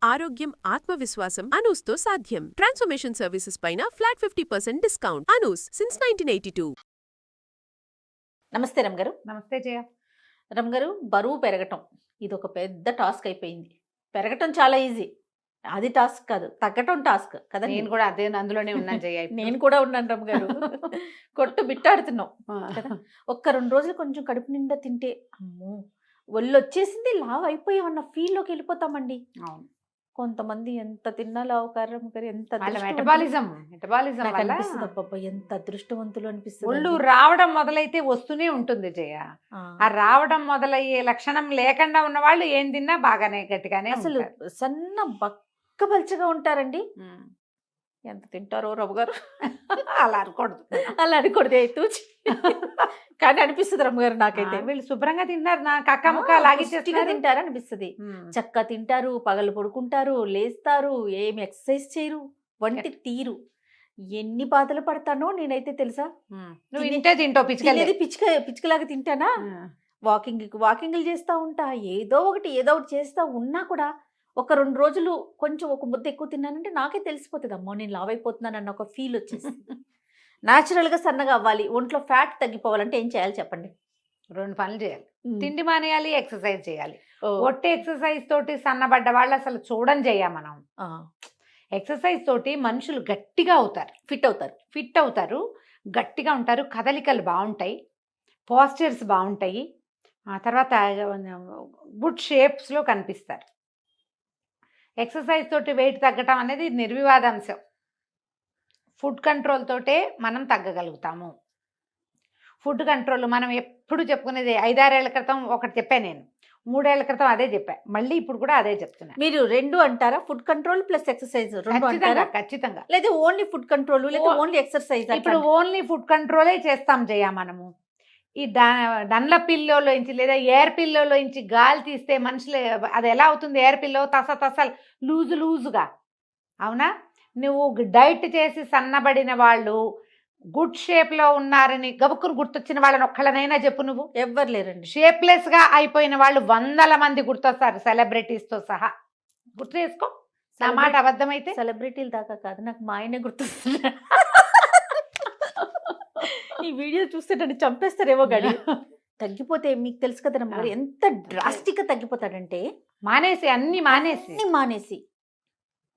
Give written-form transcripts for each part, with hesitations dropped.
ఆరోగ్యం, ఆత్మవిశ్వాసం అనూస్తో సాధ్యం. ట్రాన్స్ఫర్మేషన్ సర్వీసెస్ పైన ఫ్లాట్ 50% డిస్కౌంట్. అనూస్ సిన్స్ 1982. నమస్తే రమ్గారు. నమస్తే జయ. రమ్గారు, బరువు పెరగటం ఇది ఒక పెద్ద టాస్క్ అయిపోయింది. పెరగటం చాలా ఈజీ, అది టాస్క్ కాదు, తగ్గటం టాస్క్ కదా. నేను కూడా అదే అందులోనే ఉన్నాను జయ. నేను కూడా ఉన్నాను రమ్గారు. కొట్టు బిట్టాడుతున్నాం కదా. ఒక్క 2 రోజులు కొంచెం కడుపు నిండా తింటే అమ్మో ఒళ్ళు వచ్చేసింది, లావ్ అయిపోయామన్న ఫీల్లోకి వెళ్ళిపోతామండి. అవును, కొంతమంది ఎంత తిన్నా లావు కారం గారు, ఎంత మెటబాలిజం వల్ల అనిపిస్తుంది. అబ్బబ్బా ఎంత అదృష్టవంతులు అనిపిస్తుంది. ఒళ్ళు రావడం మొదలైతే వస్తూనే ఉంటుంది జయ. ఆ రావడం మొదలయ్యే లక్షణం లేకుండా ఉన్న వాళ్ళు ఏం తిన్నా బాగానే గట్టిగానే అసలు సన్న బక్కబల్చగా ఉంటారండి. ఎంత తింటారో రవ్వ గారు. అలా అనకూడదు, అలా అనకూడదు తూచి. కానీ అనిపిస్తుంది రమ్మగారు నాకైతే. వీళ్ళు శుభ్రంగా తింటారు, నా కక్క ముక్క లాగిచ్చేస్తున్నారు. తింటారు అనిపిస్తుంది. చక్కగా తింటారు, పగలు పడుకుంటారు, లేస్తారు, ఏమి ఎక్సర్సైజ్ చేయరు, వంటి తీరు. ఎన్ని బాధలు పడతానో నేనైతే తెలుసా. నువ్వు ఇంటే తింటావు, పిచ్చుకలాగా తింటానా. వాకింగ్లు చేస్తా ఉంటా, ఏదో ఒకటి చేస్తా ఉన్నా కూడా ఒక 2 రోజులు కొంచెం ఒక ముద్ద ఎక్కువ తిన్నానంటే నాకే తెలిసిపోతుంది, అమ్మో నేను లావ్ అయిపోతున్నాను అన్న ఒక ఫీల్ వచ్చేస్తుంది. న్యాచురల్గా సన్నగా అవ్వాలి, ఒంట్లో ఫ్యాట్ తగ్గిపోవాలంటే ఏం చేయాలి చెప్పండి? 2 పనులు చేయాలి. తిండి మానేయాలి, ఎక్సర్సైజ్ చేయాలి. ఒట్టి ఎక్సర్సైజ్ తోటి సన్నబడ్డ వాళ్ళు అసలు చూడని చేయ. మనం ఎక్సర్సైజ్ తోటి మనుషులు గట్టిగా అవుతారు, ఫిట్ అవుతారు, గట్టిగా ఉంటారు, కదలికలు బాగుంటాయి, పోస్చర్స్ బాగుంటాయి, ఆ తర్వాత గుడ్ షేప్స్లో కనిపిస్తారు. ఎక్సర్సైజ్ తోటి వెయిట్ తగ్గటం అనేది నిర్వివాదాంశం. ఫుడ్ కంట్రోల్ తోటే మనం తగ్గగలుగుతాము. ఫుడ్ కంట్రోల్ మనం ఎప్పుడు చెప్పుకునేది. 5-6 ఏళ్ల క్రితం ఒకటి చెప్పాను నేను, 3 ఏళ్ల క్రితం అదే చెప్పా, మళ్ళీ ఇప్పుడు కూడా అదే చెప్తున్నా. మీరు 2 అంటారా? ఫుడ్ కంట్రోల్ ప్లస్ ఎక్సర్సైజ్ ఖచ్చితంగా. లేదా ఓన్లీ ఫుడ్ కంట్రోల్ లేదా ఓన్లీ ఎక్సర్సైజ్? ఇప్పుడు ఓన్లీ ఫుడ్ కంట్రోలే చేస్తాం జయ. మనము ఈ డండ్ల పిల్లోలోంచి లేదా ఎయిర్ పిల్లోలోంచి గాలి తీస్తే మనుషులు అది ఎలా అవుతుంది? ఎయిర్ పిల్లో తసలు లూజుగా, అవునా? నువ్వు డైట్ చేసి సన్నబడిన వాళ్ళు గుడ్ షేప్లో ఉన్నారని గబుక్కును గుర్తొచ్చిన వాళ్ళని ఒక్కళ్ళనైనా చెప్పు. నువ్వు ఎవ్వరు లేరండి. షేప్లెస్గా అయిపోయిన వాళ్ళు 100 మంది గుర్తొస్తారు, సెలబ్రిటీస్తో సహా. గుర్తు చేసుకో, నా మాట అబద్ధమైతే. సెలబ్రిటీలు దాకా కాదు, నాకు మా ఆయనే గుర్తొస్తున్నా. ఈ వీడియో చూస్తే నన్ను చంపేస్తారేమో గాడి. తగ్గిపోతే మీకు తెలుసు కదా మరి ఎంత డ్రాస్టిక్ గా తగ్గిపోతాడంటే, అన్ని మానేసి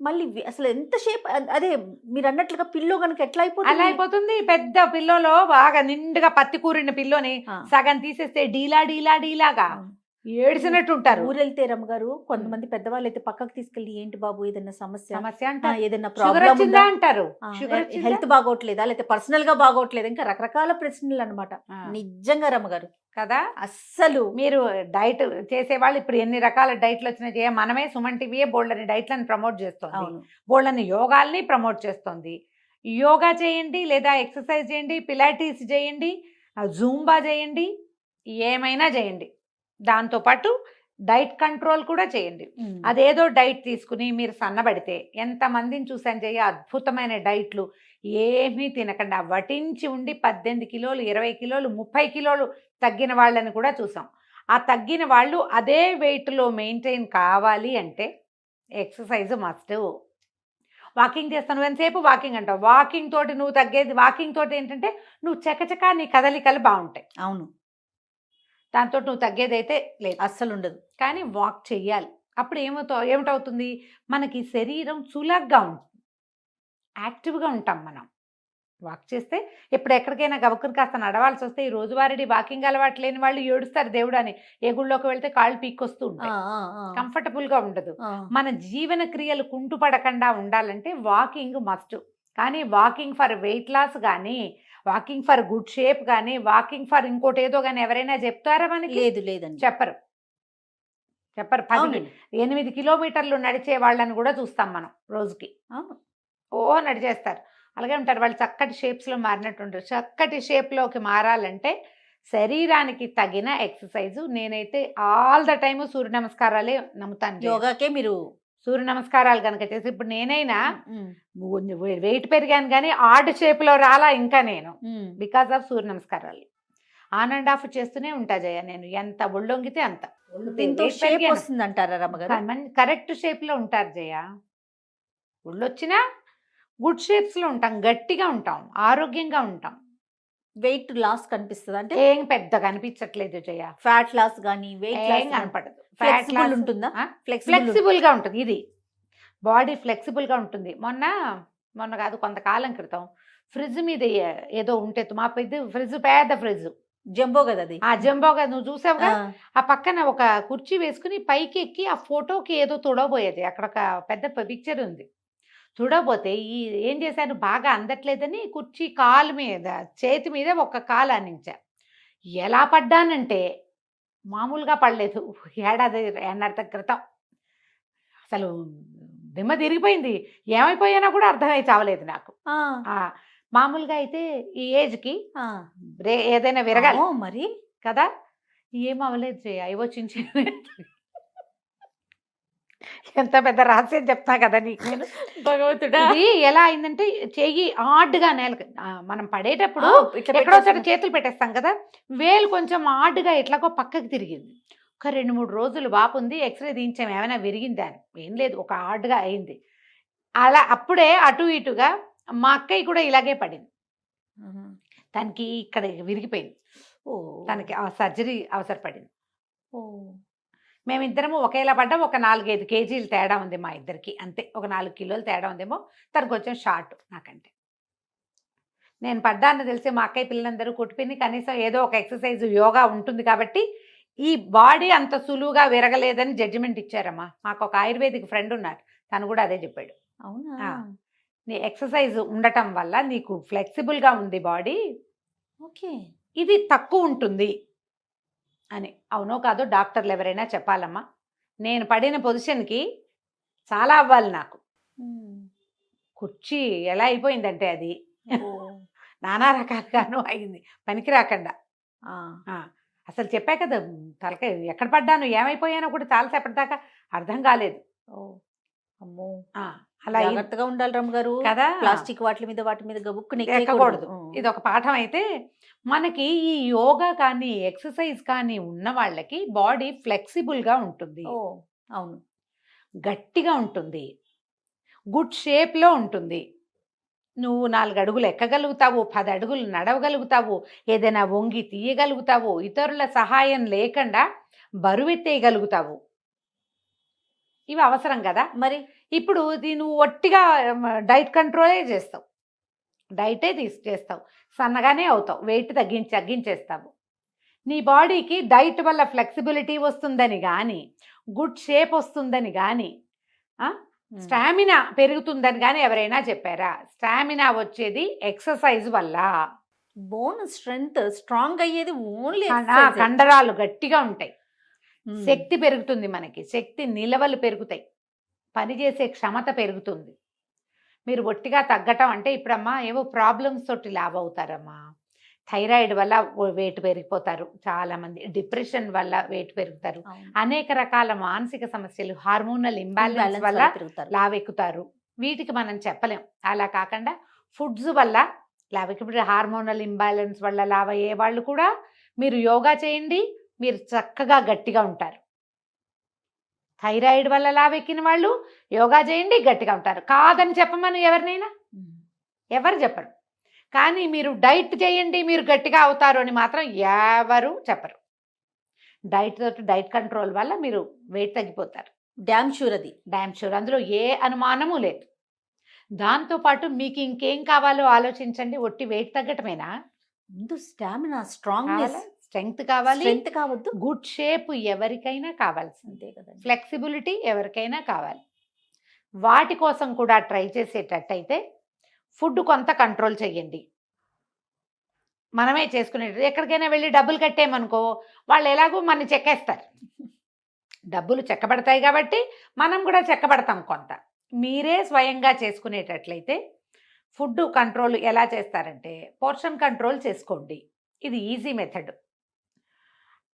మళ్ళీ అసలు ఎంత షేప్. అదే మీరు అన్నట్లుగా పిల్లో కనుక ఎట్లా అలా అయిపోతుంది. పెద్ద పిల్లోలో బాగా నిండుగా పత్తి కూరిన పిల్లోని సగం తీసేస్తే డీలాగా ఏడ్చినట్టు ఉంటారు. ఊరెళ్తే రమ్మగారు కొంతమంది పెద్దవాళ్ళు అయితే పక్కకు తీసుకెళ్ళి, ఏంటి బాబు ఏదైనా సమస్య ఏదైనా ప్రాబ్లం అంటారు, హెల్త్ బాగోట్లేదా, లేకపోతే పర్సనల్ గా బాగోట్లేదు, ఇంకా రకరకాల ప్రశ్నలు అనమాట. నిజంగా రమ్మగారు కదా. అస్సలు మీరు డైట్ చేసేవాళ్ళు ఇప్పుడు ఎన్ని రకాల డైట్లు వచ్చినాయి. మనమే సుమన్ టీవీయే బోల్డని డైట్లను ప్రమోట్ చేస్తుంది, బోల్డని యోగాల్ని ప్రమోట్ చేస్తుంది. యోగా చేయండి, లేదా ఎక్సర్సైజ్ చేయండి, పిలాటిస్ చేయండి, జూంబా చేయండి, ఏమైనా చేయండి. దాంతోపాటు డైట్ కంట్రోల్ కూడా చేయండి. అదేదో డైట్ తీసుకుని మీరు సన్నబడితే ఎంతమందిని చూసాను చేయ, అద్భుతమైన డైట్లు ఏమీ తినకుండా వటించి ఉండి 18 కిలోలు, 20 కిలోలు, 30 కిలోలు తగ్గిన వాళ్ళని కూడా చూసాం. ఆ తగ్గిన వాళ్ళు అదే వెయిట్లో మెయింటైన్ కావాలి అంటే ఎక్సర్సైజ్ మస్ట్. వాకింగ్ చేస్తాను, ఎంతసేపు వాకింగ్ అంటావు. వాకింగ్ తోటి నువ్వు తగ్గేది, వాకింగ్ తోటి ఏంటంటే నువ్వు చకచకా నీ కదలికలు బాగుంటాయి. అవును, దాంతో నువ్వు తగ్గేదైతే లేదు, అస్సలు ఉండదు. కానీ వాక్ చెయ్యాలి. అప్పుడు ఏమిటవుతుంది, మనకి శరీరం చులగ్గా ఉంటుంది, యాక్టివ్గా ఉంటాం. మనం వాక్ చేస్తే ఇప్పుడు ఎక్కడికైనా గబుక్కుని కాస్త నడవాల్సి వస్తే, ఈ రోజువారీ వాకింగ్ అలవాటు లేని వాళ్ళు ఏడుస్తారు దేవుడు అని. ఏ గుళ్ళోకి వెళ్తే కాళ్ళు పీక్కొస్తూ ఉంటాయి, కంఫర్టబుల్గా ఉండదు. మన జీవన క్రియలు కుంటుపడకుండా ఉండాలంటే వాకింగ్ మస్ట్. కానీ వాకింగ్ ఫర్ వెయిట్ లాస్ కానీ, వాకింగ్ ఫర్ గుడ్ షేప్ కానీ, వాకింగ్ ఫర్ ఇంకోటి ఏదో కానీ ఎవరైనా చెప్తారా మనకి? లేదండి, చెప్పరు. 8 కిలోమీటర్లు నడిచే వాళ్ళని కూడా చూస్తాం మనం రోజుకి. నడిచేస్తారు, అలాగే ఉంటారు. వాళ్ళు చక్కటి షేప్స్లో మారినట్టు ఉంటారు. చక్కటి షేప్లోకి మారాలంటే శరీరానికి తగిన ఎక్సర్సైజు. నేనైతే ఆల్ ద టైమ్ సూర్య నమస్కారాలే నమ్ముతాను. యోగాకే మీరు సూర్య నమస్కారాలు కనుక చేసి, ఇప్పుడు నేనైనా వెయిట్ పెరిగాను కానీ ఆర్డ్ షేప్లో రాలా ఇంకా నేను, బికాస్ ఆఫ్ సూర్య నమస్కారాలు. ఆన్ అండ్ ఆఫ్ చేస్తూనే ఉంటా జయ. నేను ఎంత ఒళ్ళొంగితే అంత. దీంతో షేప్ వస్తుంది అంటారా రమ్మగారు? కరెక్ట్ షేప్ లో ఉంటారు జయ. ఒళ్ళొచ్చినా గుడ్ షేప్స్ లో ఉంటాం, గట్టిగా ఉంటాం, ఆరోగ్యంగా ఉంటాం. వెయిట్ లాస్ కనిపిస్తుంది అంటే ఏం పెద్దగా అనిపించట్లేదు జయ. ఫ్యాట్ లాస్ గానీ వెయిట్ ఏం లాస్ కనపడదు. ఫ్లెక్సిబుల్ ఉంటుందా? ఫ్లెక్సిబుల్ గా ఉంటుంది, ఇది బాడీ ఫ్లెక్సిబుల్ గా ఉంటుంది. మొన్న కాదు, కొంతకాలం క్రితం ఫ్రిడ్జ్ మీద ఏదో ఉంటే, మా పెద్ద ఫ్రిడ్జ్, పెద్ద ఫ్రిడ్జ్, జంబో కదా అది. ఆ జంబోగా నువ్వు చూసావుగా. ఆ పక్కన ఒక కుర్చీ వేసుకుని పైకి ఎక్కి ఆ ఫోటోకి ఏదో తుడవబోయేది. అక్కడ ఒక పెద్ద పిక్చర్ ఉంది. తుడవబోతే ఏం చేశాను, బాగా అందట్లేదని కుర్చీ కాలు మీద, చేతి మీద ఒక కాలు ఆనించా. ఎలా పడ్డానంటే మామూలుగా పడలేదు. ఏడాది క్రితం అసలు దిమ్మ తిరిగిపోయింది. ఏమైపోయానో కూడా అర్థమై చావలేదు నాకు. మామూలుగా అయితే ఈ ఏజ్కి ఏదైనా విరగాలి మరి కదా, ఏం అవ్వలేదు జయ. ఏవో చిన్న ఎంత పెద్ద రహస్యం చెప్తా కదా నీకు నేను. భగవంతుడా, ఇది ఎలా అయిందంటే చెయ్యి ఆడ్గా నేలకు, మనం పడేటప్పుడు ఎక్కడో చోట చేతులు పెట్టేస్తాం కదా, వేలు కొంచెం ఆడ్గా ఎట్లాగో పక్కకి తిరిగింది. ఒక 2-3 రోజులు వాపు ఉంది. ఎక్స్రే తీయించాం, ఏమైనా విరిగిందా అని. ఏం లేదు, ఒక ఆడ్గా అయింది. అలా అప్పుడే అటు ఇటుగా మా అక్కయ్య కూడా ఇలాగే పడింది. తనకి ఇక్కడ విరిగిపోయింది. తనకి ఆ సర్జరీ అవసరపడింది. మేమిద్దరము ఒకేలా పడ్డాం. ఒక 4-5 కేజీలు తేడా ఉంది మా ఇద్దరికి, అంతే. ఒక 4 కిలోలు తేడా ఉందేమో. తనకు కొంచెం షార్ట్, నాకంటే. నేను పడ్డాను తెలిసి మా అక్కయ్య పిల్లలందరూ కుట్టిపిని కనీసం ఏదో ఒక ఎక్సర్సైజ్, యోగా ఉంటుంది కాబట్టి ఈ బాడీ అంత సులువుగా విరగలేదని జడ్జిమెంట్ ఇచ్చారమ్మా. మాకు ఒక ఆయుర్వేదిక్ ఫ్రెండ్ ఉన్నారు, తను కూడా అదే చెప్పాడు. అవునా? నీ ఎక్సర్సైజ్ ఉండటం వల్ల నీకు ఫ్లెక్సిబుల్గా ఉంది బాడీ, ఓకే, ఇది తక్కువ ఉంటుంది అని. అవునో కాదో డాక్టర్లు ఎవరైనా చెప్పాలమ్మా. నేను పడిన పొజిషన్కి చాలా అవ్వాలి నాకు. కుర్చీ ఎలా అయిపోయిందంటే అది నానా రకాలుగాను అయింది, పనికి రాకుండా. అసలు చెప్పా కదా, తలకాయ ఎక్కడ పడ్డాను, ఏమైపోయానో కూడా చాలాసేపటి దాకా అర్థం కాలేదు. అమ్మో, అలా జాగ్రత్తగా ఉండాలి రమ్మగారు కదా. ప్లాస్టిక్ వాటి మీద గబుక్కుని ఎక్కకూడదు. ఇది ఒక పాఠం. అయితే మనకి ఈ యోగా కానీ ఎక్సర్సైజ్ కానీ ఉన్న వాళ్ళకి బాడీ ఫ్లెక్సిబుల్గా ఉంటుంది. అవును, గట్టిగా ఉంటుంది, గుడ్ షేప్లో ఉంటుంది. నువ్వు 4 అడుగులు ఎక్కగలుగుతావు, 10 అడుగులు నడవగలుగుతావు, ఏదైనా వంగి తీయగలుగుతావు, ఇతరుల సహాయం లేకుండా బరువెత్తేయగలుగుతావు. ఇవి అవసరం కదా. మరి ఇప్పుడు నువ్వు ఒట్టిగా డైట్ కంట్రోలే చేస్తావు, డైటే చేస్తావు, సన్నగానే అవుతావు, వెయిట్ తగ్గించేస్తావు. నీ బాడీకి డైట్ వల్ల ఫ్లెక్సిబిలిటీ వస్తుందని కానీ, గుడ్ షేప్ వస్తుందని కానీ, స్టామినా పెరుగుతుందని కానీ ఎవరైనా చెప్పారా? స్టామినా వచ్చేది ఎక్సర్సైజ్ వల్ల. బోన్ స్ట్రెంగ్త్ స్ట్రాంగ్ అయ్యేది ఓన్లీ కండరాలు గట్టిగా ఉంటాయి, శక్తి పెరుగుతుంది, మనకి శక్తి నిలవలు పెరుగుతాయి, పనిచేసే క్షమత పెరుగుతుంది. మీరు ఒట్టిగా తగ్గటం అంటే ఇప్పుడమ్మా ఏవో ప్రాబ్లమ్స్ తోటి లావ్ అవుతారమ్మా. థైరాయిడ్ వల్ల వెయిట్ పెరిగిపోతారు చాలామంది, డిప్రెషన్ వల్ల వెయిట్ పెరుగుతారు, అనేక రకాల మానసిక సమస్యలు, హార్మోనల్ ఇంబ్యాలెన్స్ వల్ల లావ్ ఎక్కుతారు. వీటికి మనం చెప్పలేం. అలా కాకుండా ఫుడ్స్ వల్ల లావ్, ఇప్పుడు హార్మోనల్ ఇంబ్యాలెన్స్ వల్ల లావ్ అయ్యే వాళ్ళు కూడా మీరు యోగా చేయండి, మీరు చక్కగా గట్టిగా ఉంటారు. థైరాయిడ్ వల్ల లావెక్కిన వాళ్ళు యోగా చేయండి, గట్టిగా ఉంటారు. కాదని చెప్పమని ఎవరినైనా ఎవరు చెప్పరు. కానీ మీరు డైట్ చేయండి మీరు గట్టిగా అవుతారు అని మాత్రం ఎవరు చెప్పరు. డైట్ కంట్రోల్ వల్ల మీరు వెయిట్ తగ్గిపోతారు. డ్యామ్ షూర్, అది డ్యామ్ షూర్, అందులో ఏ అనుమానము లేదు. దాంతోపాటు మీకు ఇంకేం కావాలో ఆలోచించండి. ఒట్టి వెయిట్ తగ్గటమేనా? ముందు స్టామినా, స్ట్రాంగ్నెస్, స్ట్రెంగ్త్ కావాలి, స్ట్రెంగ్త్ కావద్దు, గుడ్ షేప్ ఎవరికైనా కావాల్సిందే కదా, ఫ్లెక్సిబిలిటీ ఎవరికైనా కావాలి. వాటి కోసం కూడా ట్రై చేసేటట్టయితే ఫుడ్ కొంత కంట్రోల్ చేయండి. మనమే చేసుకునేది. ఎక్కడికైనా వెళ్ళి డబ్బులు కట్టేమనుకో, వాళ్ళు ఎలాగో మన చెక్కేస్తారు. డబ్బులు చెక్కబడతాయి కాబట్టి మనం కూడా చెక్కబడతాం కొంత. మీరే స్వయంగా చేసుకునేటట్లయితే ఫుడ్ కంట్రోల్ ఎలా చేస్తారంటే, పోర్షన్ కంట్రోల్ చేసుకోండి. ఇది ఈజీ మెథడ్.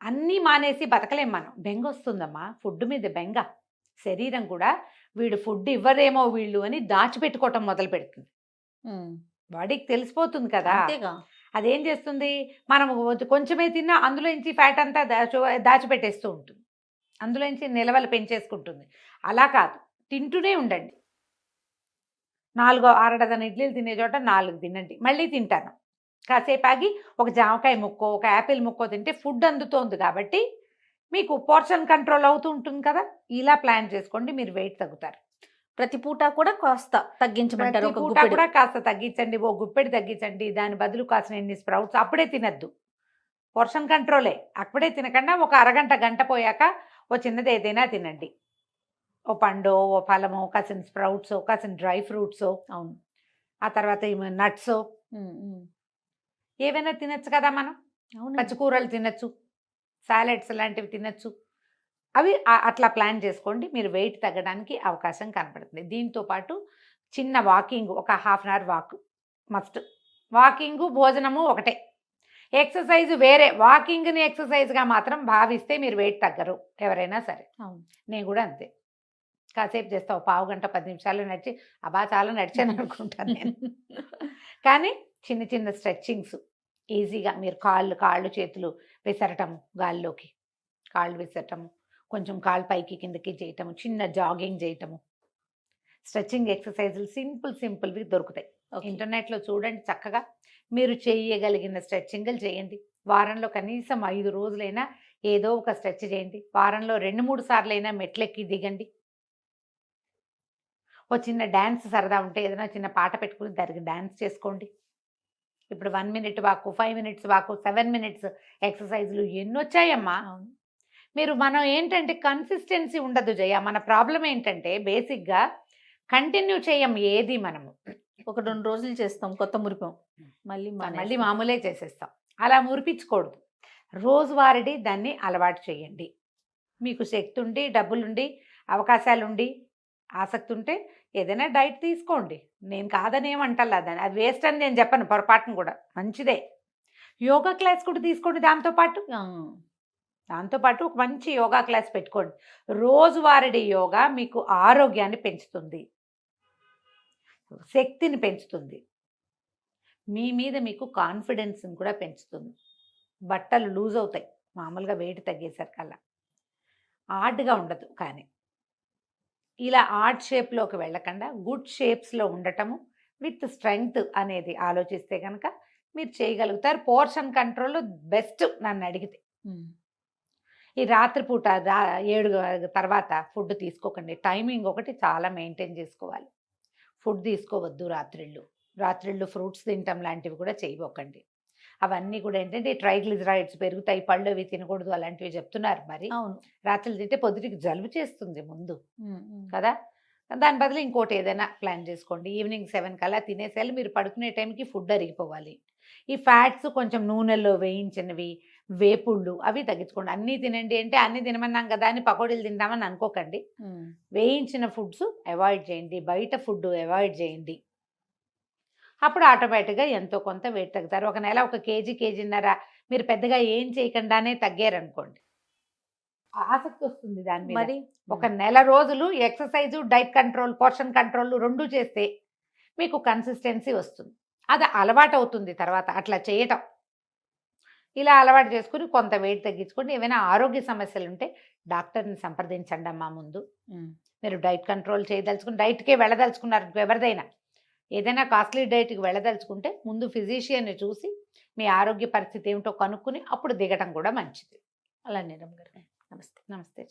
అన్నీ మానేసి బతకలేం మనం. బెంగ వస్తుందమ్మా, ఫుడ్ మీద బెంగ. శరీరం కూడా వీడు ఫుడ్ ఇవ్వరేమో వీళ్ళు అని దాచిపెట్టుకోవటం మొదలు పెడుతుంది. బాడీకి తెలిసిపోతుంది కదా. అదేం చేస్తుంది, మనం కొంచెమే తిన్నా అందులో నుంచి ఫ్యాట్ అంతా దాచిపెట్టేస్తూ ఉంటుంది. అందులోంచి నిలవలు పెంచేసుకుంటుంది. అలా కాదు, తింటూనే ఉండండి. 6 డజన్ ఇడ్లీలు తినే చోట 4 తినండి, మళ్ళీ తింటాను. కాసేపు ఆగి ఒక జామకాయ ముక్కో ఒక యాపిల్ ముక్కో తింటే ఫుడ్ అందుతోంది కాబట్టి మీకు పోర్షన్ కంట్రోల్ అవుతూ ఉంటుంది కదా. ఇలా ప్లాన్ చేసుకోండి, మీరు వెయిట్ తగ్గుతారు. ప్రతి పూట కూడా కాస్త తగ్గించమంటారు. ప్రతి ఒక పూట గుప్పెడు కూడా కాస్త తగ్గించండి, ఓ గుప్పెడు తగ్గించండి. దాని బదులు కాసిన ఎన్ని స్ప్రౌట్స్ అప్పుడే తినద్దు, పోర్షన్ కంట్రోలే. అప్పుడే తినకుండా ఒక అరగంట గంట పోయాక ఓ చిన్నది ఏదైనా తినండి. ఓ పండో ఓ ఫలమో కాసిన స్ప్రౌట్స్ కాసిన డ్రై ఫ్రూట్స్, అవును. ఆ తర్వాత నట్స్ ఏవైనా తినచ్చు కదా. మనం అవును. పచ్చికూరలు తినచ్చు, సాలెడ్స్ లాంటివి తినచ్చు. అవి అట్లా ప్లాన్ చేసుకోండి, మీరు వెయిట్ తగ్గడానికి అవకాశం కనపడుతుంది. దీంతో పాటు చిన్న వాకింగ్, ఒక half an hour walk must. Walking భోజనము ఒకటే, ఎక్సర్సైజ్ వేరే. వాకింగ్ని ఎక్సర్సైజ్గా మాత్రం భావిస్తే మీరు వెయిట్ తగ్గరు ఎవరైనా సరే. అవును. నేను కూడా అంతే, కాసేపు చేస్తావు, పావు గంట 10 నిమిషాలు నడిచి అబ్బా చాలా నడిచాను అనుకుంటాను నేను. కానీ చిన్న చిన్న స్ట్రెచ్చింగ్స్ ఈజీగా మీరు కాళ్ళు చేతులు విసరటము, గాల్లోకి కాళ్ళు విసరటము, కొంచెం కాళ్ళు పైకి కిందకి చేయటము, చిన్న జాగింగ్ చేయటము, స్ట్రెచ్చింగ్ ఎక్సర్సైజులు సింపుల్వి దొరుకుతాయి. ఇంటర్నెట్లో చూడండి, చక్కగా మీరు చేయగలిగిన స్ట్రెచ్చింగ్లు చేయండి. వారంలో కనీసం 5 రోజులైనా ఏదో ఒక స్ట్రెచ్ చేయండి. వారంలో 2-3 సార్లైనా మెట్లెక్కి దిగండి. ఓ చిన్న డ్యాన్స్ సరదా ఉంటే ఏదైనా చిన్న పాట పెట్టుకుని దానికి డ్యాన్స్ చేసుకోండి. ఇప్పుడు 1 మినిట్ వాకు, 5 మినిట్స్ వాకు, 7 మినిట్స్ ఎక్సర్సైజులు ఎన్నొచ్చాయమ్మా. మనం ఏంటంటే కన్సిస్టెన్సీ ఉండదు జయ. మన ప్రాబ్లం ఏంటంటే బేసిక్గా కంటిన్యూ చేయం ఏది. మనము ఒక 2 రోజులు చేస్తాం, కొత్త మురిపం, మళ్ళీ మామూలే చేసేస్తాం. అలా మురిపించకూడదు. రోజువారీ దాన్ని అలవాటు చేయండి. మీకు శక్తి ఉండి, డబ్బులుండి, అవకాశాలుండి, ఆసక్తి ఉంటే ఏదైనా డైట్ తీసుకోండి. నేను కాదనేమంటల్లా, దాన్ని అది వేస్ట్ అని నేను చెప్పను పొరపాటును కూడా, మంచిదే. యోగా క్లాస్ కూడా తీసుకోండి. దాంతోపాటు ఒక మంచి యోగా క్లాస్ పెట్టుకోండి. రోజువారీ యోగా మీకు ఆరోగ్యాన్ని పెంచుతుంది, శక్తిని పెంచుతుంది, మీ మీద మీకు కాన్ఫిడెన్స్ని కూడా పెంచుతుంది. బట్టలు లూజ్ అవుతాయి మామూలుగా వెయిట్ తగ్గేసరికల్లా, ఆర్డ్గా ఉండదు. కానీ ఇలా ఆర్డ్ షేప్లోకి వెళ్ళకుండా గుడ్ షేప్స్లో ఉండటము విత్ స్ట్రెంగ్త్ అనేది ఆలోచిస్తే కనుక మీరు చేయగలుగుతారు. పోర్షన్ కంట్రోల్ బెస్ట్ నన్ను అడిగితే. ఈ రాత్రిపూట 7 తర్వాత ఫుడ్ తీసుకోకండి. టైమింగ్ ఒకటి చాలా మెయింటైన్ చేసుకోవాలి. ఫుడ్ తీసుకోవద్దు రాత్రిళ్ళు ఫ్రూట్స్ తినటం లాంటివి కూడా చేయబోకండి. అవన్నీ కూడా ఏంటంటే ట్రైగ్లిజరైడ్స్ పెరుగుతాయి, పళ్ళు అవి తినకూడదు అలాంటివి చెప్తున్నారు. మరి అవును, రాత్రులు తింటే పొద్దుటికి జలుబు చేస్తుంది ముందు కదా. దాని బదులు ఇంకోటి ఏదైనా ప్లాన్ చేసుకోండి. ఈవినింగ్ 7 కల్లా తినేసేయాలి. మీరు పడుకునే టైంకి ఫుడ్ అరిగిపోవాలి. ఈ ఫ్యాట్స్ కొంచెం నూనెలో వేయించినవి, వేపుళ్ళు అవి తగ్గించుకోండి. అన్నీ తినండి అంటే అన్నీ తినమన్నాం కదా అని పకోడీలు తింటామని అనుకోకండి. వేయించిన ఫుడ్స్ అవాయిడ్ చేయండి, బయట ఫుడ్ అవాయిడ్ చేయండి. అప్పుడు ఆటోమేటిక్గా ఎంతో కొంత వెయిట్ తగ్గుతారు. ఒక నెల 1 కేజీన్నర మీరు పెద్దగా ఏం చేయకుండానే తగ్గారనుకోండి, ఆసక్తి వస్తుంది దాని మీద. మరి ఒక నెల రోజులు exercise, diet control, portion control 2 చేస్తే మీకు కన్సిస్టెన్సీ వస్తుంది. అది అలవాటు అవుతుంది తర్వాత అట్లా చేయటం. ఇలా అలవాటు చేసుకుని కొంత వెయిట్ తగ్గించుకోండి. ఏమైనా ఆరోగ్య సమస్యలు ఉంటే డాక్టర్ని సంప్రదించండి అమ్మా. ముందు మీరు డైట్ కంట్రోల్ చేయదలుచుకుని డైట్కే వెళ్ళదలుచుకున్నారు, ఎవరిదైనా ఏదైనా కాస్ట్లీ డైట్కి వెళ్ళదలుచుకుంటే ముందు ఫిజిషియన్ని చూసి మీ ఆరోగ్య పరిస్థితి ఏమిటో కనుక్కుని అప్పుడు దిగటం కూడా మంచిది. అలానే రమ్మ గారు. నమస్తే. నమస్తే.